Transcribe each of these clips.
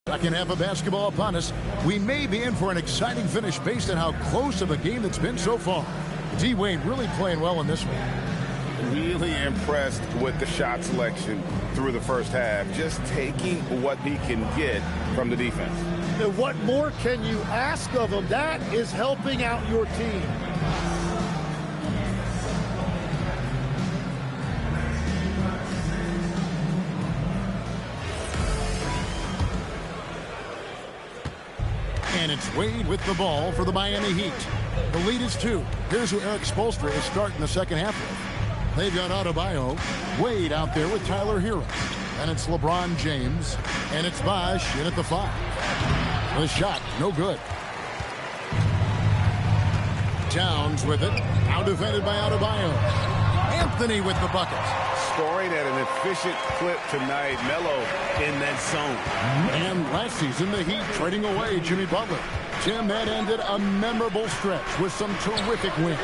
Second half of basketball upon us. We may be in for an exciting finish based on how close of a game that's been so far. D-Wade really playing well in this one. Really impressed with the shot selection through the first half. Just taking what he can get from the defense. And what more can you ask of him? That is helping out your team. And it's Wade with the ball for the Miami Heat. The lead is 2. Here's who Eric Spoelstra is starting the second half with. They've got Adebayo. Wade out there with Tyler Hero. And it's LeBron James. And it's Bosh in at the 5. The shot, no good. Towns with it. Now defended by Adebayo. Anthony with the bucket. Scoring at an efficient clip tonight. Melo in that zone. And last season, the Heat trading away Jimmy Butler. Tim, that ended a memorable stretch with some terrific wins.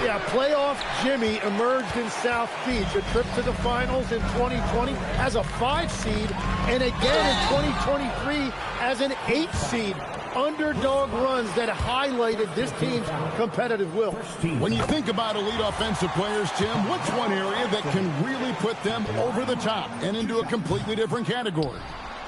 Yeah, playoff Jimmy emerged in South Beach, a trip to the finals in 2020 as a 5 seed, and again in 2023 as an 8 seed. Underdog runs that highlighted this team's competitive will. When you think about elite offensive players, Tim, what's one area that can really put them over the top and into a completely different category?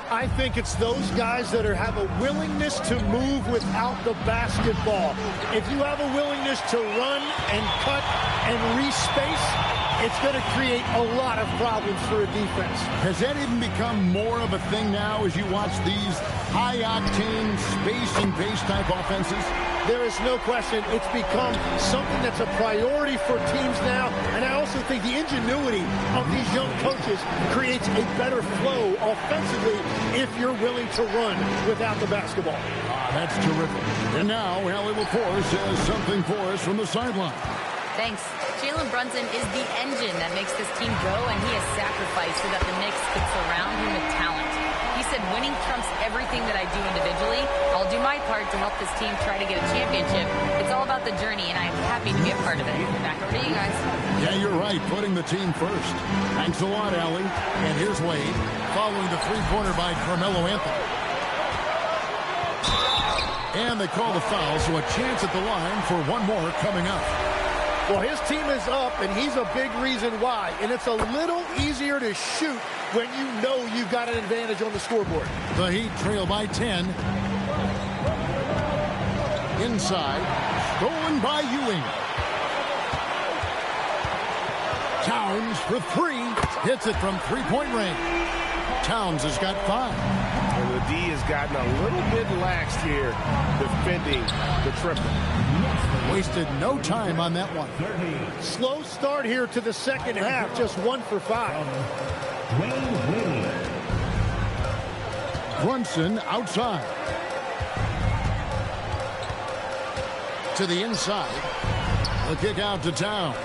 I think it's those guys that have a willingness to move without the basketball. If you have a willingness to run and cut and respace, it's going to create a lot of problems for a defense. Has that even become more of a thing now as you watch these high-octane, spacing-based type offenses? There is no question it's become something that's a priority for teams now, and I also think the ingenuity of these young coaches creates a better flow offensively if you're willing to run without the basketball. That's terrific. And now, Allie LaForce has something for us from the sideline. Thanks. Jalen Brunson is the engine that makes this team go, and he has sacrificed so that the Knicks could surround him with talent. He said, winning trumps everything that I do individually. I'll do my part to help this team try to get a championship. It's all about the journey, and I'm happy to be a part of it. Back over to you guys. Yeah, you're right, putting the team first. Thanks a lot, Allie. And here's Wade, following the three-pointer by Carmelo Anthony. And they call the foul, so a chance at the line for one more coming up. Well, his team is up, and he's a big reason why. And it's a little easier to shoot when you know you've got an advantage on the scoreboard. The Heat trail by 10. Inside. Stolen by Ewing. Towns for 3. Hits it from three-point range. Towns has got 5. And the D has gotten a little bit lax here defending the triple. Wasted no time on that one. Slow start here to the second half, just 1 for 5. Brunson outside. To the inside. The kick out to Towns.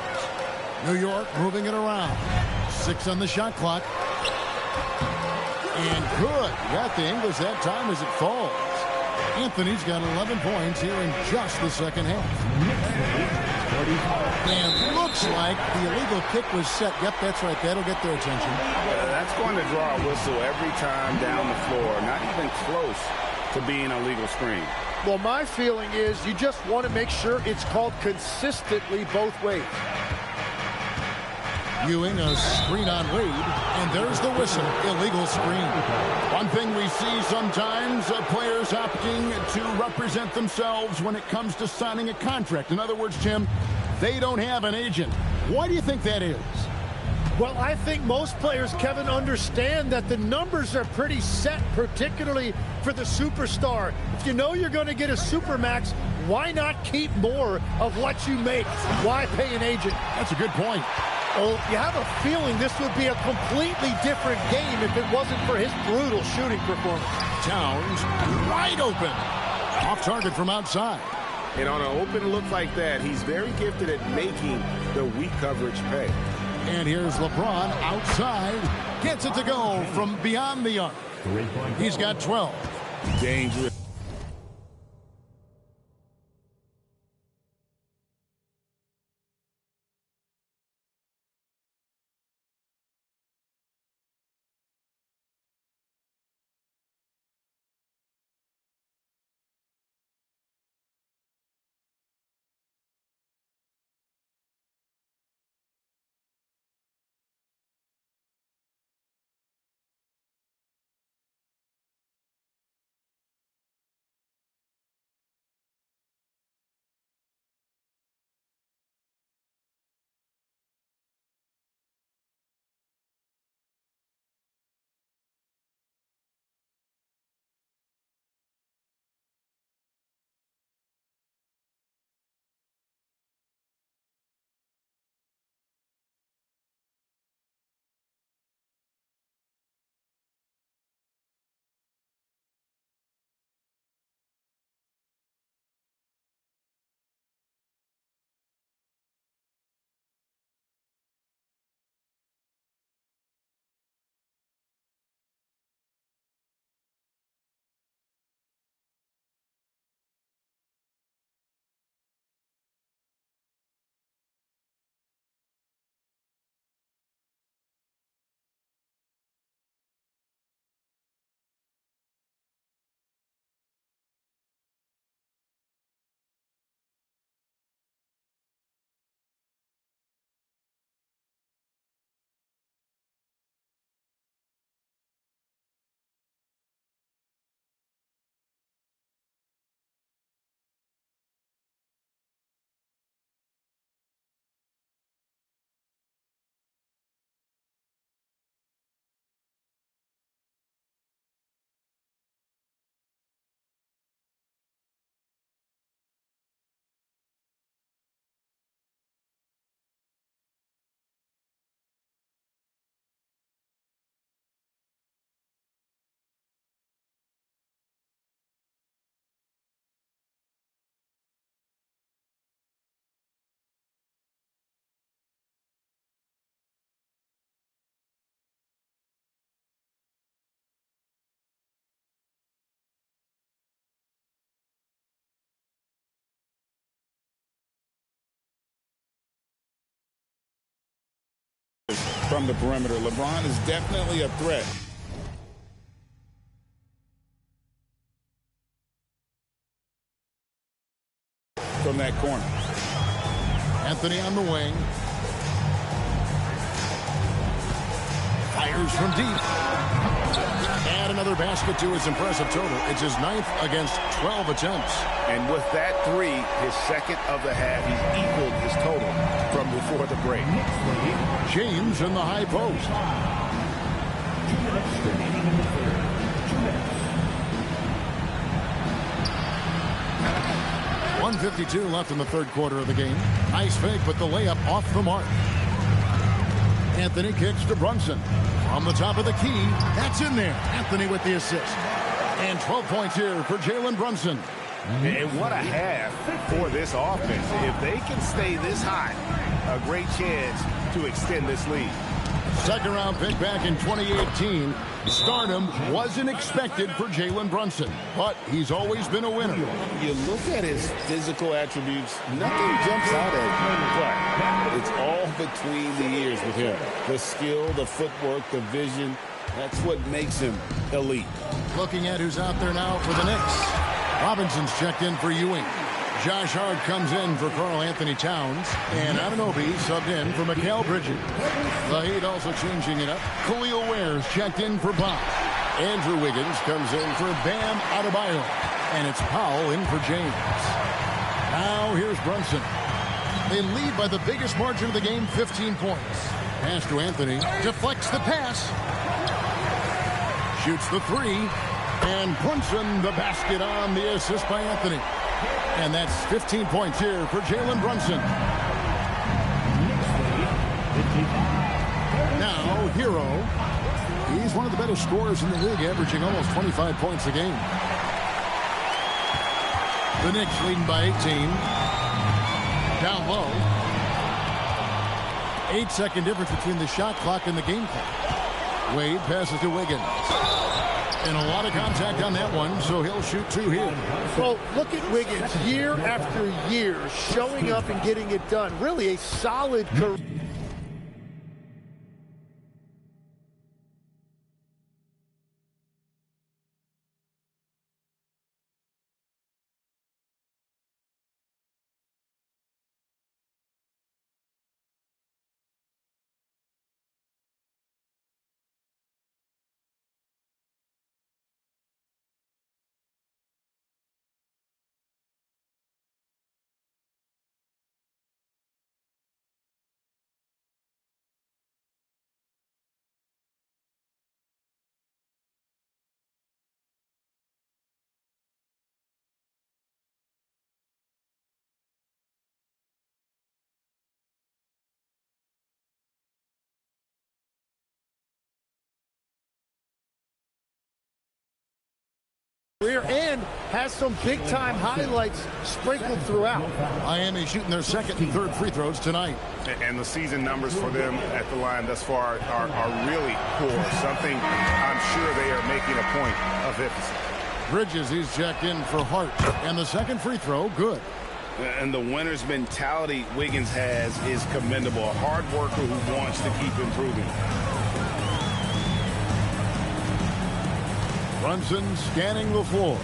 New York moving it around. 6 on the shot clock. And good. Got the English that time as it falls. Anthony's got 11 points here in just the second half. And looks like the illegal kick was set. Yep, that's right. That'll get their attention. That's going to draw a whistle every time down the floor. Not even close to being a legal screen. Well, my feeling is you just want to make sure it's called consistently both ways. Ewing, a screen on Wade, and there's the whistle. Illegal screen. One thing we see sometimes, players opting to represent themselves when it comes to signing a contract. In other words, Jim, they don't have an agent. Why do you think that is? Well, I think most players, Kevin, understand that the numbers are pretty set, particularly for the superstar. If you know you're going to get a supermax, why not keep more of what you make? Why pay an agent? That's a good point. Well, you have a feeling this would be a completely different game if it wasn't for his brutal shooting performance. Towns wide open. Off target from outside. And on an open look like that, he's very gifted at making the weak coverage pay. And here's LeBron outside. Gets it to go from beyond the arc. He's got 12. Dangerous. from the perimeter. LeBron is definitely a threat. From that corner. Anthony on the wing. Fires from deep. Add another basket to his impressive total. It's his 9th against 12 attempts. And with that 3, his 2nd of the half, he's equaled his total from before the break. James in the high post. 1:52 left in the third quarter of the game. Nice fake, but the layup off the mark. Anthony kicks to Brunson. From the top of the key, that's in there. Anthony with the assist. And 12 points here for Jalen Brunson. And what a half for this offense. If they can stay this high, a great chance to extend this lead. Second round pick back in 2018. Stardom wasn't expected for Jalen Brunson, but he's always been a winner. You look at his physical attributes, nothing jumps out at you. But it's all between the ears with him. The skill, the footwork, the vision, that's what makes him elite. Looking at who's out there now for the Knicks. Robinson's checked in for Ewing. Josh Hart comes in for Karl Anthony Towns. And Anunoby subbed in for Mikal Bridges. The Heat also changing it up. Khalil Ware's checked in for Bob. Andrew Wiggins comes in for Bam Adebayo. And it's Powell in for James. Now here's Brunson. They lead by the biggest margin of the game, 15 points. Pass to Anthony. Deflects the pass. Shoots the 3. And Brunson the basket on the assist by Anthony. And that's 15 points here for Jalen Brunson. Now, Hero. He's one of the better scorers in the league, averaging almost 25 points a game. The Knicks leading by 18. Down low. 8-second difference between the shot clock and the game clock. Wade passes to Wiggins. And a lot of contact on that one, so he'll shoot 2 here. Well, look at Wiggins year after year showing up and getting it done. Really a solid career. And has some big-time highlights sprinkled throughout. Miami shooting their second and third free throws tonight. And the season numbers for them at the line thus far are really poor. Something I'm sure they are making a point of emphasis. Bridges, he's checked in for Hart. And the second free throw, good. And the winner's mentality Wiggins has is commendable. A hard worker who wants to keep improving. Brunson scanning the floor.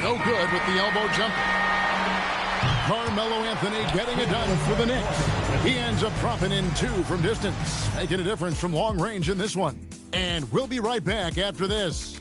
No good with the elbow jump. Carmelo Anthony getting it done for the Knicks. He ends up dropping in 2 from distance, making a difference from long range in this one. And we'll be right back after this.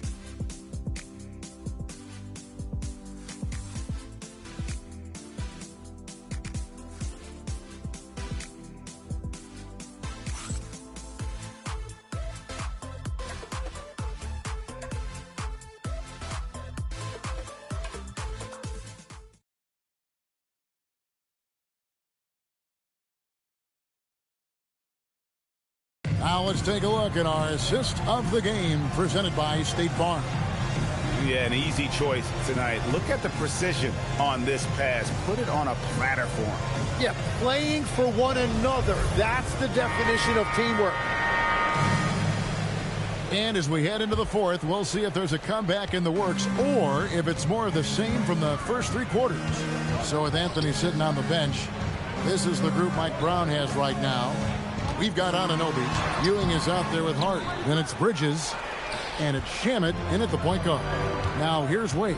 Now let's take a look at our assist of the game presented by State Farm. Yeah, an easy choice tonight. Look at the precision on this pass. Put it on a platter for him. Yeah, playing for one another. That's the definition of teamwork. And as we head into the fourth, we'll see if there's a comeback in the works or if it's more of the same from the first 3 quarters. So with Anthony sitting on the bench, this is the group Mike Brown has right now. We've got Anunoby. Ewing is out there with Hart. Then it's Bridges. And it's Shamet in at the point guard. Now here's Wade.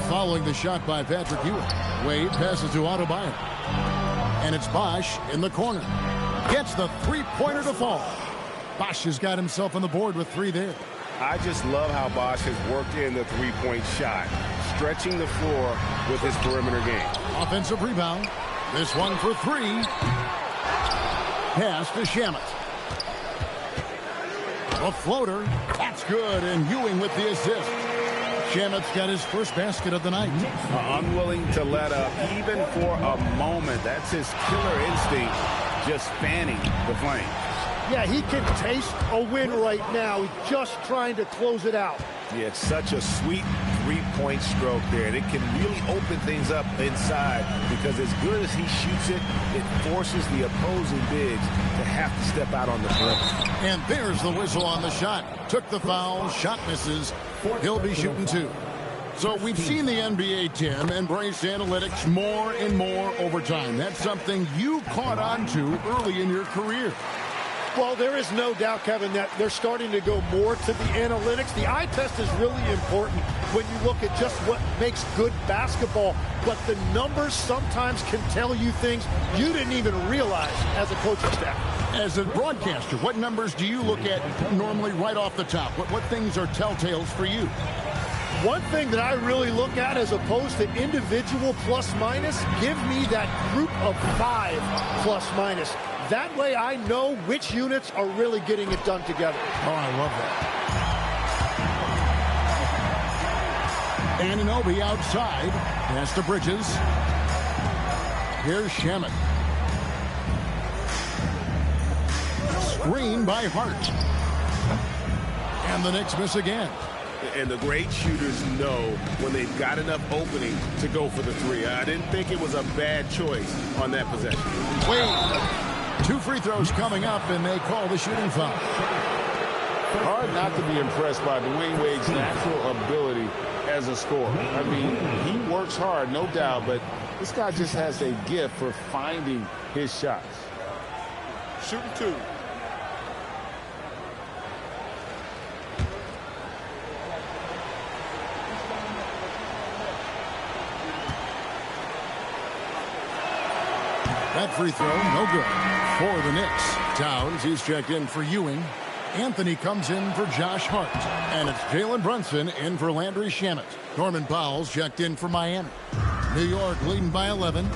Following the shot by Patrick Ewing. Wade passes to Adebayo. And it's Bosch in the corner. Gets the three-pointer to fall. Bosch has got himself on the board with 3 there. I just love how Bosch has worked in the three-point shot, stretching the floor with his perimeter game. Offensive rebound. This one for 3. Pass to Shamet. A floater. That's good. And Ewing with the assist. Shamet's got his first basket of the night. Unwilling to let up even for a moment. That's his killer instinct, just fanning the flame. Yeah, he can taste a win right now. He's just trying to close it out. Yeah, it's such a sweet three-point stroke there. And it can really open things up inside because as good as he shoots it, it forces the opposing bigs to have to step out on the perimeter. And there's the whistle on the shot. Took the foul. Shot misses. He'll be shooting 2. So we've seen the NBA, Tim, embrace analytics more and more over time. That's something you caught on to early in your career. Well, there is no doubt, Kevin, that they're starting to go more to the analytics. The eye test is really important when you look at just what makes good basketball. But the numbers sometimes can tell you things you didn't even realize as a coaching staff. As a broadcaster, what numbers do you look at normally right off the top? What things are telltales for you? One thing that I really look at as opposed to individual plus-minus, give me that group of 5 plus-minus. That way I know which units are really getting it done together. Oh, I love that. Anunoby outside. Pass to Bridges. Here's Shamet. Screen by Hart. And the Knicks miss again. And the great shooters know when they've got enough opening to go for the 3. I didn't think it was a bad choice on that possession. Wade. 2 free throws coming up, and they call the shooting foul. Hard not to be impressed by Dwayne Wade's natural ability as a scorer. I mean, he works hard, no doubt, but this guy just has a gift for finding his shots. Shooting 2. That free throw, no good for the Knicks. Towns, he's checked in for Ewing. Anthony comes in for Josh Hart. And it's Jalen Brunson in for Landry Shamet. Norman Powell's checked in for Miami. New York leading by 11.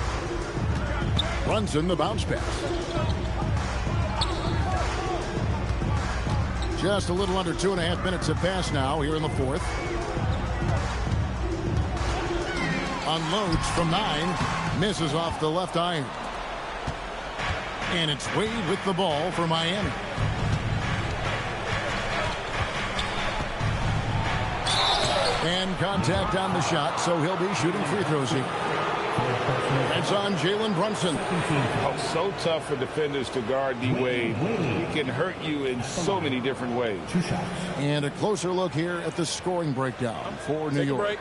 Brunson, the bounce pass. Just a little under 2.5 minutes have passed now here in the fourth. Unloads from 9. Misses off the left iron. And it's Wade with the ball for Miami. And contact on the shot, so he'll be shooting free throws here. It's on Jalen Brunson. Oh, so tough for defenders to guard D. Wade. He can hurt you in so many different ways. And a closer look here at the scoring breakdown for New York.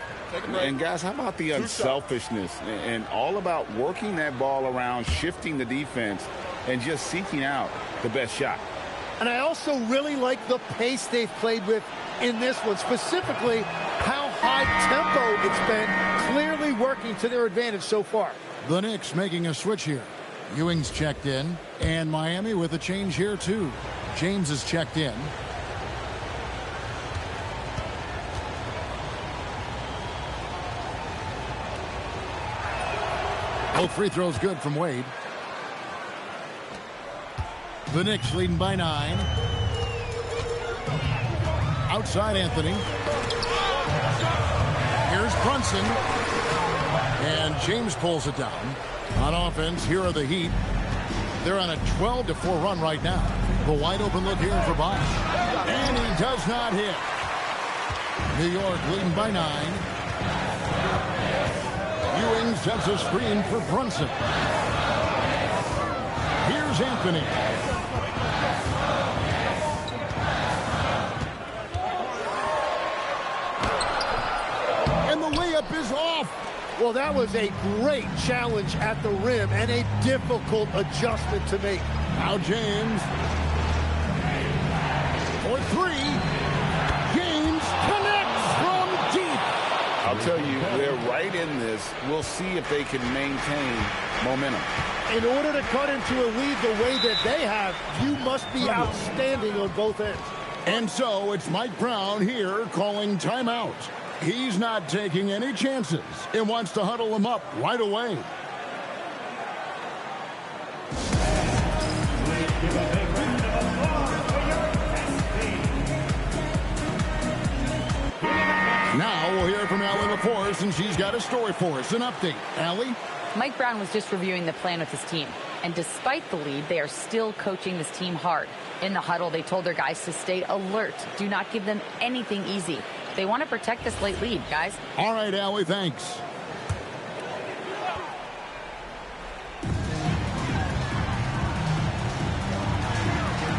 And guys, how about the unselfishness and all about working that ball around, shifting the defense, and just seeking out the best shot. And I also really like the pace they've played with in this one, specifically how high tempo it's been, clearly working to their advantage so far. The Knicks making a switch here. Ewing's checked in, and Miami with a change here too. James is checked in. Both free throws good from Wade. The Knicks leading by 9. Outside Anthony. Here's Brunson. And James pulls it down. On offense, here are the Heat. They're on a 12-4 run right now. The wide open look here for Bosch. And he does not hit. New York leading by 9. Ewing sets a screen for Brunson. Here's Anthony. the layup is off. Well, that was a great challenge at the rim and a difficult adjustment to make. Now James for three. James connects from deep. I'll tell you, they're right in this. We'll see if they can maintain momentum. In order to cut into a lead the way that they have, you must be outstanding on both ends. And so it's Mike Brown here calling timeout. He's not taking any chances. He wants to huddle them up right away. Now we'll hear from Allie LaForce, and she's got a story for us. An update. Allie? Mike Brown was just reviewing the plan with his team. And despite the lead, they are still coaching this team hard. In the huddle, they told their guys to stay alert. Do not give them anything easy. They want to protect this late lead, guys. All right, Allie, thanks.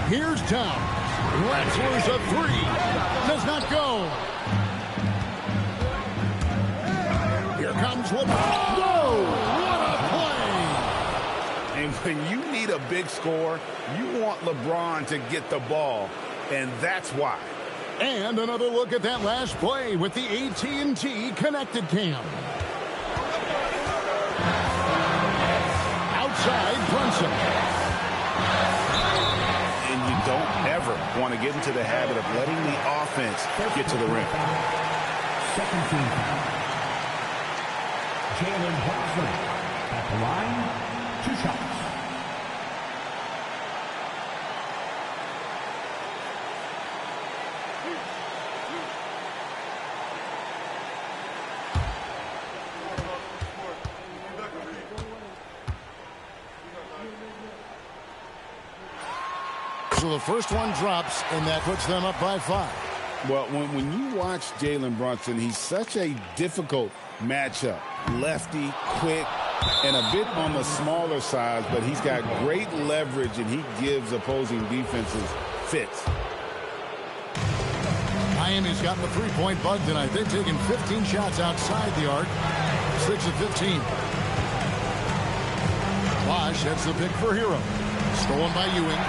Here's Towns. Wrestler's a three. Does not go. Here comes LeBron. Whoa! What a play! And when you need a big score, you want LeBron to get the ball, and that's why. And another look at that last play with the AT&T connected cam. Outside, Brunson. And you don't ever want to get into the habit of letting the offense get to the rim. Second team foul. Jalen Brunson at the line, 2 shots. So the first one drops, and that puts them up by 5. Well, when you watch Jalen Brunson, he's such a difficult matchup. Lefty, quick, and a bit on the smaller side, but he's got great leverage, and he gives opposing defenses fits. Miami's got the three-point bug tonight. They've taken 15 shots outside the arc, 6 of 15. Bosch hits the pick for Hero. Stolen by Ewing.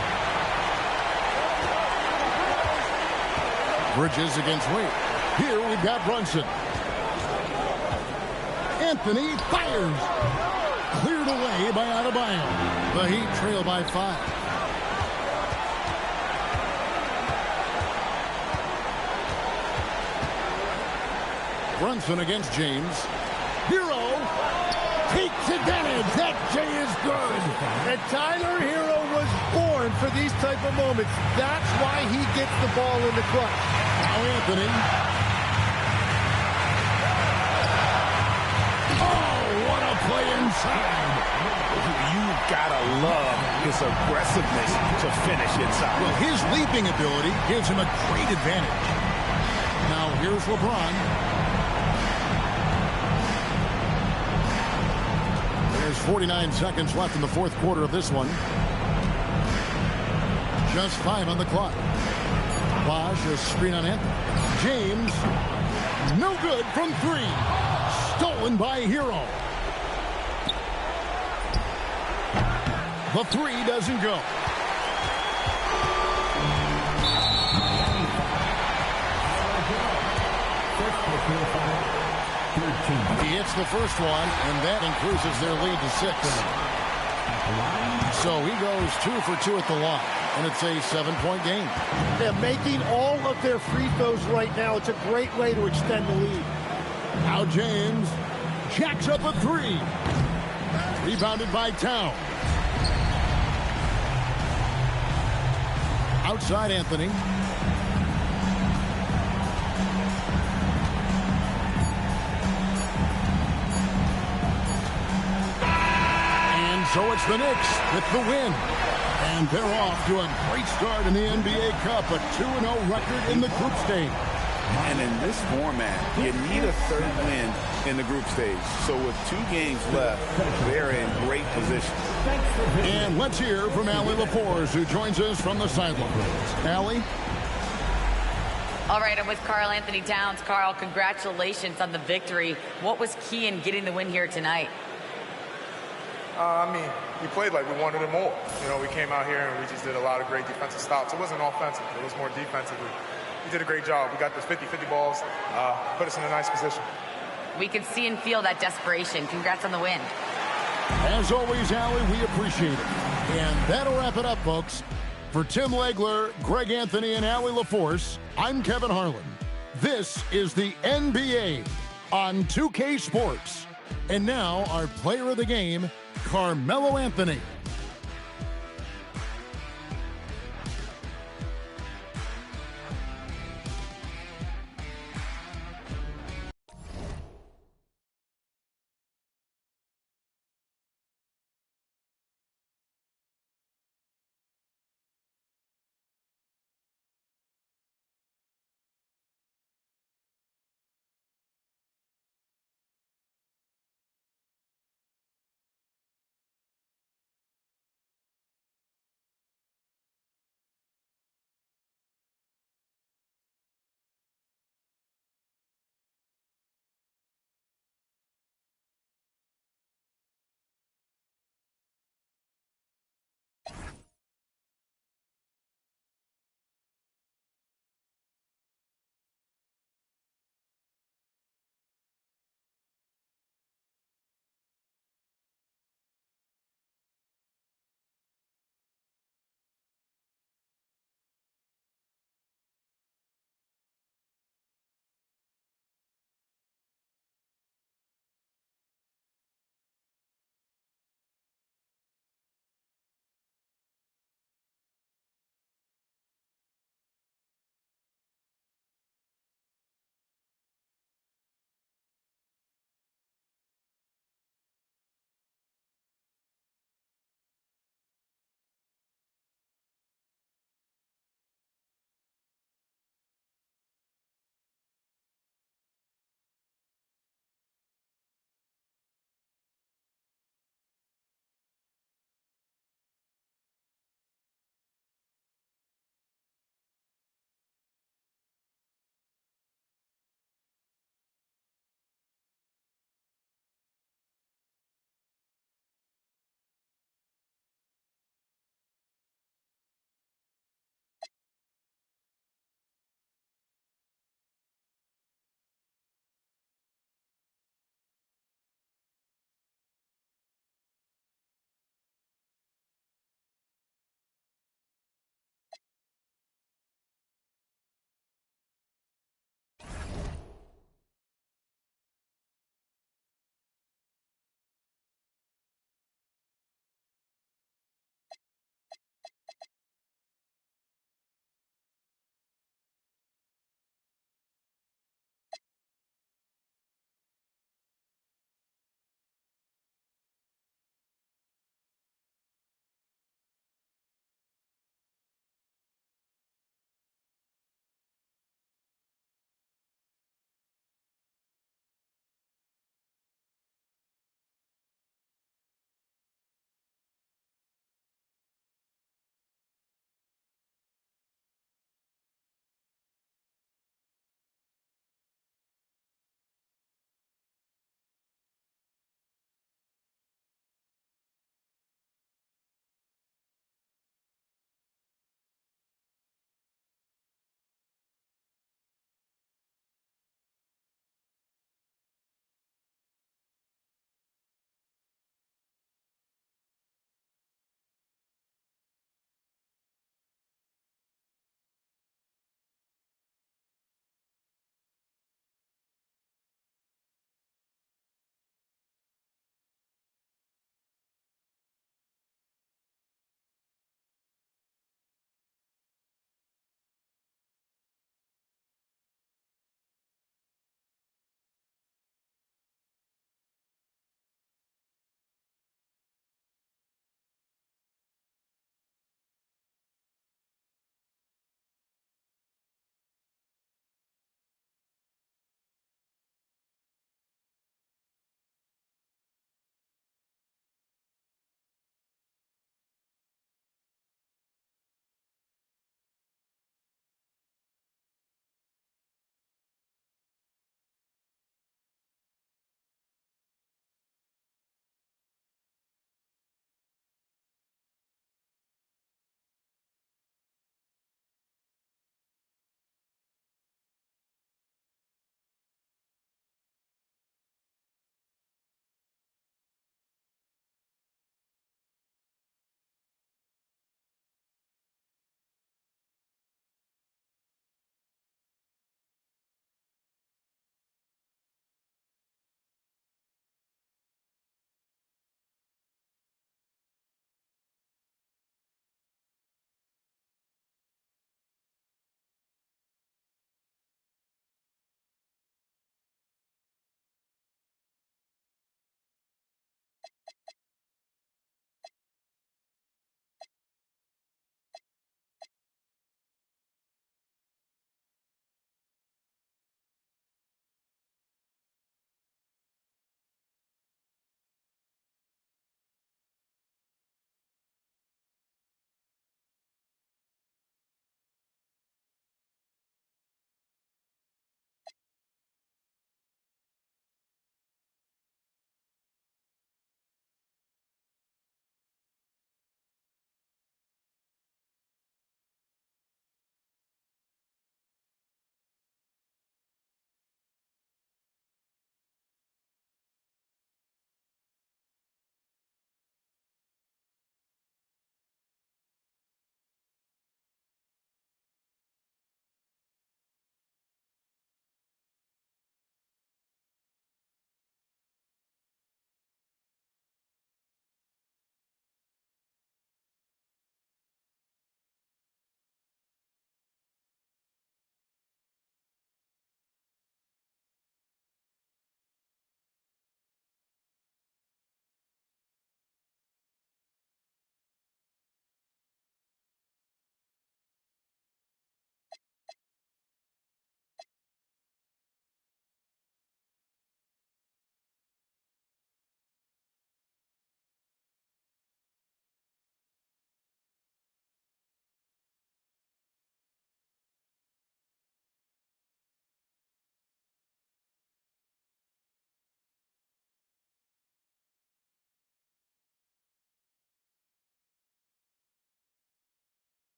Bridges against Wade. Here we've got Brunson. Anthony fires. Cleared away by Adebayo. The Heat trail by 5. Brunson against James. Hero takes advantage. That J is good. And Tyler Hero was born for these type of moments. That's why he gets the ball in the clutch. Now Anthony. Oh, what a play inside. You've got to love his aggressiveness to finish inside. Well, his leaping ability gives him a great advantage. Now here's LeBron. There's 49 seconds left in the fourth quarter of this one. Just 5 on the clock. Bosch, a screen on Anthony. James, no good from 3. Stolen by Hero. The 3 doesn't go. He hits the first one, and that increases their lead to 6. So he goes 2 for 2 at the line, and it's a 7-point game. They're making all of their free throws right now. It's a great way to extend the lead. Now James jacks up a 3. Rebounded by Towns. Outside Anthony. So it's the Knicks with the win. And they're off to a great start in the NBA Cup, a 2-0 record in the group stage. And in this format, you need a third win in the group stage. So with 2 games left, they're in great position. And let's hear from Allie LaForce, who joins us from the sidelines. Allie? All right, I'm with Karl Anthony Towns. Karl, congratulations on the victory. What was key in getting the win here tonight? I mean, we played like we wanted it more. You know, we came out here and we just did a lot of great defensive stops. It wasn't offensive. It was more defensive. We did a great job. We got those 50-50 balls, put us in a nice position. We can see and feel that desperation. Congrats on the win. As always, Allie, we appreciate it. And that'll wrap it up, folks. For Tim Legler, Greg Anthony, and Allie LaForce, I'm Kevin Harlan. This is the NBA on 2K Sports. And now, our player of the game, Carmelo Anthony.